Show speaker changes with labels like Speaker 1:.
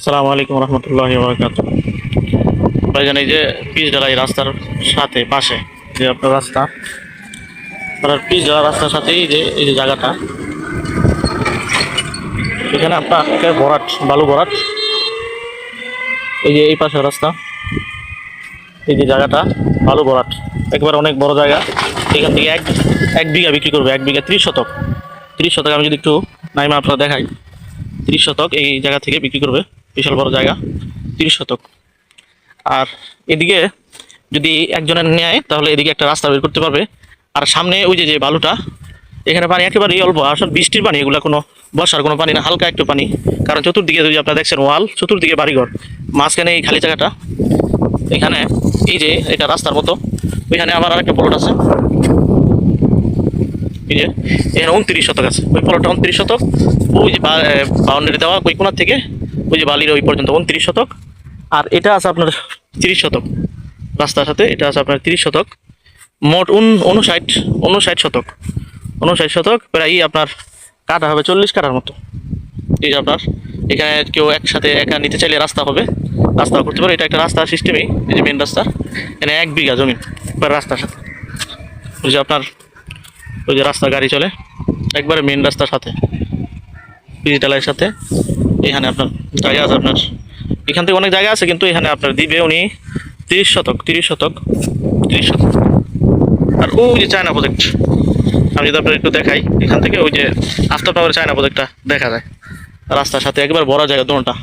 Speaker 1: আসসালামু আলাইকুম রহমতুল্লাহি ওয়া বারাকাতুহু। ভাইজান, এই যে পিচ ঢালাই রাস্তার সাথে পাশে যে আপনার রাস্তা, আপনার পিচ ঢালা রাস্তার সাথে এই যে জায়গাটা, এখানে আপনার একেবারে ভরাট, বালু ভরাট। এই যে এই পাশের রাস্তা, এই যে জায়গাটা বালু ভরাট, একবার অনেক বড় জায়গা। এখান থেকে এক এক বিঘা বিক্রি করবে, 1 বিঘা 30 শতক। 30 শতক আমি যদি একটু নাইমা আপনারা দেখাই, 30 শতক এই জায়গা থেকে বিক্রি করবে, বিশাল বড় জায়গা, 30 শতক। আর এদিকে যদি একজনের নেয় তাহলে এদিকে একটা রাস্তা বের করতে পারবে। আর সামনে ওই যে যে বালুটা, এখানে পানি একেবারেই অল্প, আসলে বৃষ্টির পানি, এগুলো কোনো বর্ষার কোনো পানি না, হালকা একটু পানি। কারণ চতুর্দিকে যদি আপনারা দেখছেন ওয়াল, চতুর্দিকে বাড়িঘর, মাঝখানে এই খালি জায়গাটা, এখানে এই যে এটা রাস্তার মতো, ওইখানে আবার আরেকটা প্লট আছে। এই যে এখানে 29 শতক আছে, ওই প্লটটা 29 শতক। ওই যে বাউন্ডারি দেওয়া ওই কোনার থেকে ওই যে বালির ওই পর্যন্ত 29 শতক। আর এটা আছে আপনার 30 শতক, রাস্তার সাথে এটা আছে আপনার 30 শতক। মোট 59 শতক, 59 শতক প্রায় আপনার কাটা হবে 40 কাঠার মতো। এই যে আপনার এখানে কেউ একসাথে একা নিতে চাইলে রাস্তা হবে, রাস্তাও করতে পারে। এটা একটা রাস্তার সিস্টেমই, এই যে মেন রাস্তা, এখানে 1 বিঘা জমি একবার রাস্তার সাথে। ওই যে আপনার ওই যে রাস্তা গাড়ি চলে একবারে মেন রাস্তার সাথে, পিচ ঢালাইয়ের সাথে। এখানে আপনার জায়গা আছে, আপনার এখান থেকে অনেক জায়গা আছে, কিন্তু এখানে আপনার দিবে উনি 30 শতক, 30 শতক, 30 শতক। আর ওই যে চায়না প্রজেক্ট, আমি যদি আপনার একটু দেখাই, এখান থেকে ওই যে আফতাবনগরের চায়না প্রজেক্টটা দেখা যায় রাস্তার সাথে, একবার বড় জায়গা দুটোটা।